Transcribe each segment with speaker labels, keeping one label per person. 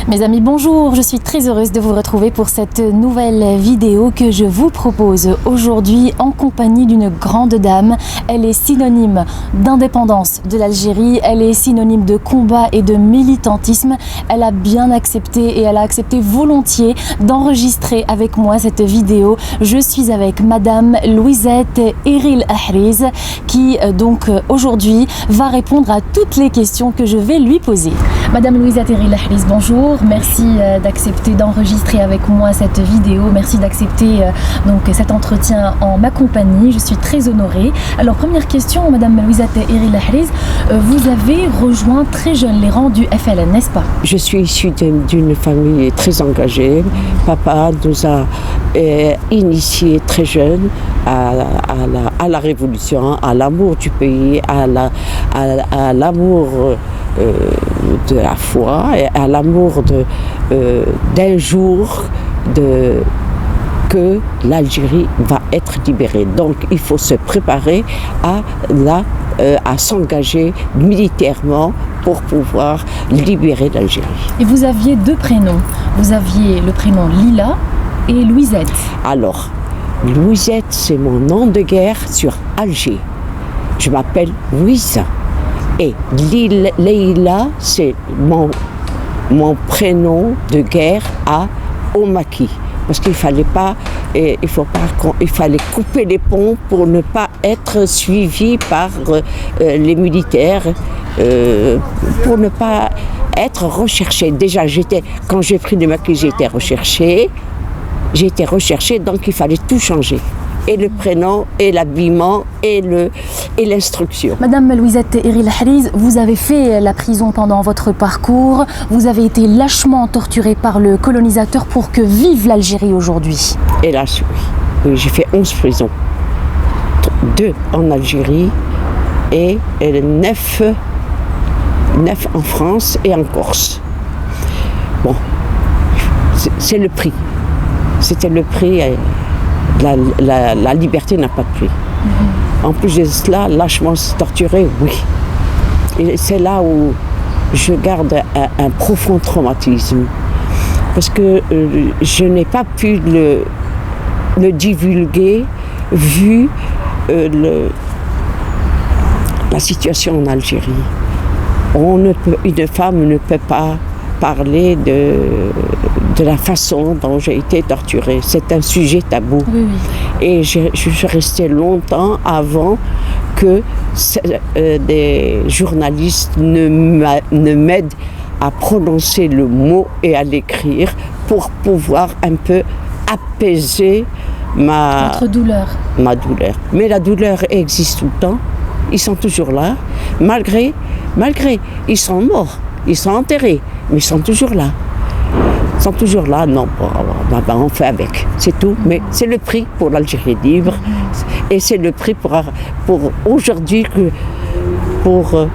Speaker 1: Mes amis, bonjour, je suis très heureuse de vous retrouver pour cette nouvelle vidéo que je vous propose aujourd'hui en compagnie d'une grande dame. Elle est synonyme d'indépendance de l'Algérie, elle est synonyme de combat et de militantisme. Elle a bien accepté et elle a accepté volontiers d'enregistrer avec moi cette vidéo. Je suis avec Madame Louisette Eril Ahriz qui donc aujourd'hui va répondre à toutes les questions que je vais lui poser. Madame Louisette Eril Ahriz, bonjour. Merci d'accepter d'enregistrer avec moi cette vidéo. Merci d'accepter donc cet entretien en ma compagnie. Je suis très honorée. Alors première question, Madame Louisette Eril Ahriz, vous avez rejoint très jeune les rangs du FLN, n'est-ce pas?
Speaker 2: Je suis issue d'une famille très engagée. Papa nous a initiés très jeunes à la révolution, à l'amour du pays, à l'amour de la foi et à l'amour d'un jour que l'Algérie va être libérée. Donc il faut se préparer à s'engager militairement pour pouvoir libérer l'Algérie.
Speaker 1: Et vous aviez deux prénoms. Vous aviez le prénom Lila et Louisette.
Speaker 2: Alors, Louisette, c'est mon nom de guerre sur Alger. Je m'appelle Louisa. Et Leïla, c'est mon prénom de guerre à Omaki. Parce qu'il fallait couper les ponts pour ne pas être suivi par les militaires, pour ne pas être recherché. Déjà, quand j'ai pris le maquis, j'ai été recherchée, donc il fallait tout changer. Et le prénom, et l'habillement, et l'instruction.
Speaker 1: Madame Louisette Eril Ahriz, vous avez fait la prison pendant votre parcours. Vous avez été lâchement torturée par le colonisateur pour que vive l'Algérie aujourd'hui.
Speaker 2: Hélas, oui. J'ai fait 11 prisons. 2 en Algérie et 9 en France et en Corse. Bon, c'est le prix. C'était le prix. La liberté n'a pas de prix. En plus de cela, lâchement torturé, oui. Et c'est là où je garde un profond traumatisme. Parce que je n'ai pas pu le divulguer vu la situation en Algérie. Une femme ne peut pas parler de la façon dont j'ai été torturée. C'est un sujet tabou.
Speaker 1: Oui.
Speaker 2: Et je suis restée longtemps avant que des journalistes ne m'aident à prononcer le mot et à l'écrire pour pouvoir un peu apaiser
Speaker 1: votre douleur.
Speaker 2: Ma douleur. Mais la douleur existe tout le temps. Ils sont toujours là. Malgré, ils sont morts. Ils sont enterrés, mais ils sont toujours là. Ils sont toujours là, non, on fait avec, c'est tout. Mais c'est le prix pour l'Algérie libre. Et c'est le prix pour aujourd'hui, pour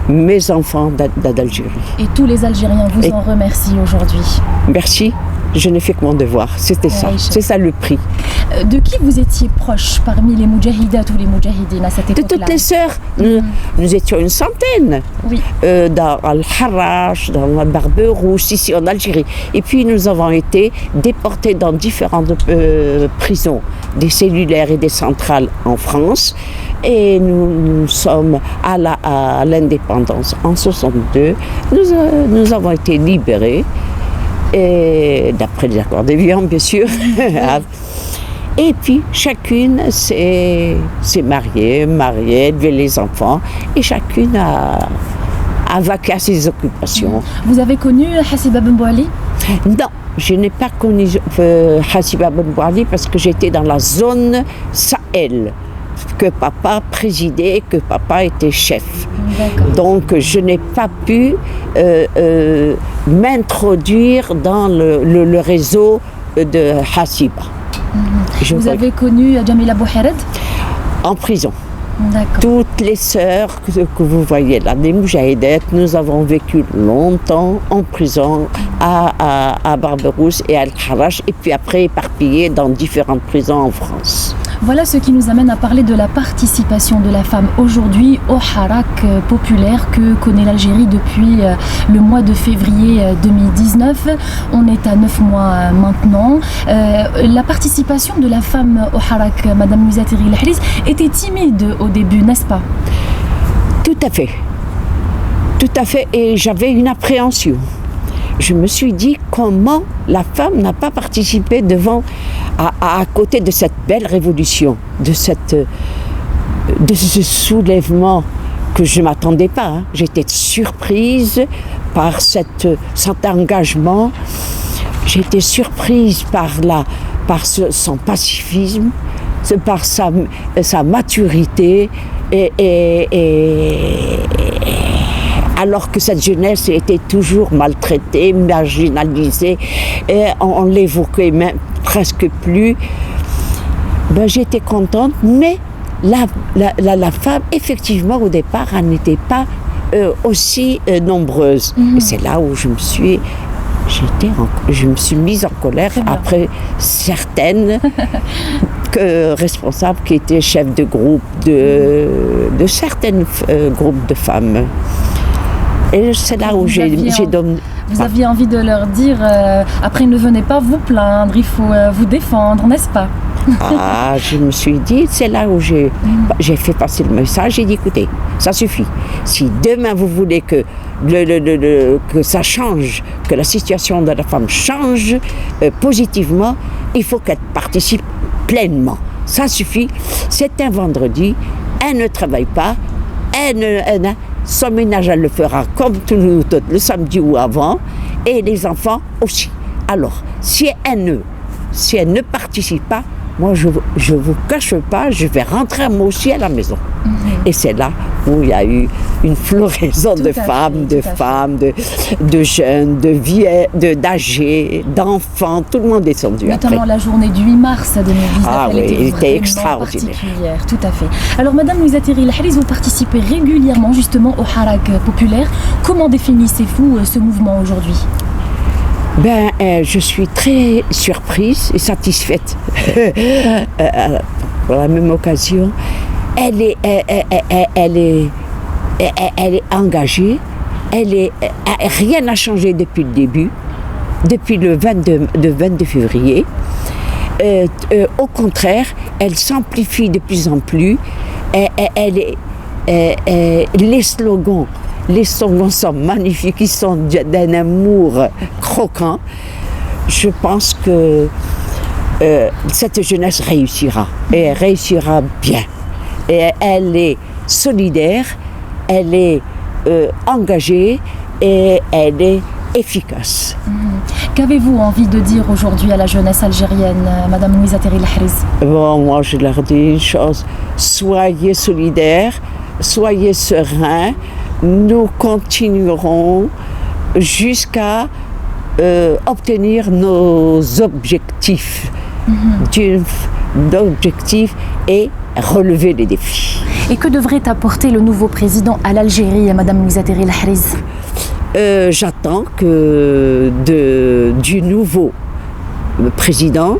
Speaker 2: mes enfants d'Algérie.
Speaker 1: Et tous les Algériens vous en remercient aujourd'hui.
Speaker 2: Merci. Je n'ai fait que mon devoir, c'était ça, c'est ça le prix.
Speaker 1: De qui vous étiez proche parmi les Moudjahidat ou les Moudjahidines à cette époque-là?
Speaker 2: De toutes les sœurs, nous étions une centaine,
Speaker 1: oui.
Speaker 2: Dans Al-Harrach, dans la Barbe-Rouge, ici en Algérie. Et puis nous avons été déportés dans différentes prisons, des cellulaires et des centrales en France. Et nous sommes à l'indépendance en 62. Nous avons été libérés. Et d'après les accords d'Évian, bien sûr. Et puis, chacune s'est mariée, élevé les enfants, et chacune a vaqué à ses occupations.
Speaker 1: Vous avez connu Hassiba Ben Bouali?
Speaker 2: Non, je n'ai pas connu Hassiba Ben Bouali parce que j'étais dans la zone Sahel, que papa présidait, que papa était chef. Donc je n'ai pas pu m'introduire dans le réseau de Hassiba.
Speaker 1: Vous avez connu Jamila Bouhired?
Speaker 2: En prison. Toutes les sœurs que vous voyez là, les Moudjahidettes, nous avons vécu longtemps en prison à Barbe-Rouge et à Al-Harrach, et puis après éparpillées dans différentes prisons en France.
Speaker 1: Voilà ce qui nous amène à parler de la participation de la femme aujourd'hui au Harak populaire que connaît l'Algérie depuis le mois de février 2019. On est à 9 mois maintenant. La participation de la femme au Harak, Madame Mouizatiri El-Hriz, était timide au début, n'est-ce pas?
Speaker 2: Tout à fait. Tout à fait. Et j'avais une appréhension. Je me suis dit comment la femme n'a pas participé à côté de cette belle révolution, de ce soulèvement que je ne m'attendais pas. Hein. J'étais surprise par cet engagement. J'ai été surprise par son pacifisme, par sa maturité alors que cette jeunesse était toujours maltraitée, marginalisée, et on l'évoquait même presque plus. Ben, j'étais contente, mais la femme, effectivement, au départ, elle n'était pas aussi nombreuse. Et c'est là où je me suis mise en colère après certaines responsables qui étaient chefs de groupe de certains groupes de femmes. Et c'est là où j'ai donné...
Speaker 1: Vous aviez envie de leur dire, après ne venez pas vous plaindre, il faut vous défendre, n'est-ce pas?
Speaker 2: Ah, je me suis dit, c'est là où j'ai fait passer le message, j'ai dit, écoutez, ça suffit. Si demain vous voulez que ça change, que la situation de la femme change positivement, il faut qu'elle participe pleinement. Ça suffit. C'est un vendredi, elle ne travaille pas, son ménage, elle le fera comme tout le samedi ou avant, et les enfants aussi. Alors, si elle ne participe pas, moi, je vous cache pas, je vais rentrer moi aussi à la maison. Et c'est là où il y a eu une floraison de femmes, de jeunes, d'âgés, d'enfants, tout le monde est descendu.
Speaker 1: Notamment après. La journée du 8 mars 2019, elle était extraordinaire. Particulière, tout à fait. Alors, Madame Mouizatiri El-Hriz, vous participez régulièrement justement au Harak populaire. Comment définissez-vous ce mouvement aujourd'hui?
Speaker 2: Je suis très surprise et satisfaite. Pour la même occasion, elle est engagée. Rien n'a changé depuis le début, depuis le 22 février. Au contraire, elle s'amplifie de plus en plus. Les slogans sont magnifiques, ils sont d'un amour croquant. Je pense que cette jeunesse réussira, et elle réussira bien. Et elle est solidaire, elle est engagée et elle est efficace.
Speaker 1: Qu'avez-vous envie de dire aujourd'hui à la jeunesse algérienne, Madame Mouizatiri El-Hriz?
Speaker 2: Bon, moi je leur dis une chose, soyez solidaires, soyez sereins. Nous continuerons jusqu'à obtenir nos objectifs. L'objectif est relever les défis.
Speaker 1: Et que devrait apporter le nouveau président à l'Algérie, Madame Mouizatiri El-Hriz?
Speaker 2: J'attends que du nouveau président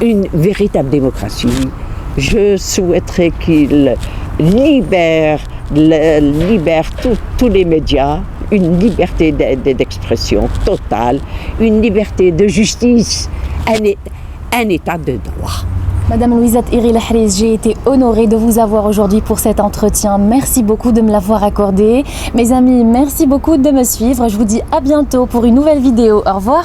Speaker 2: une véritable démocratie. Je souhaiterais qu'il libère tous les médias, une liberté d'expression totale, une liberté de justice, un état de droit.
Speaker 1: Madame Mouizatiri El-Hriz, j'ai été honorée de vous avoir aujourd'hui pour cet entretien. Merci beaucoup de me l'avoir accordé. Mes amis, merci beaucoup de me suivre. Je vous dis à bientôt pour une nouvelle vidéo. Au revoir.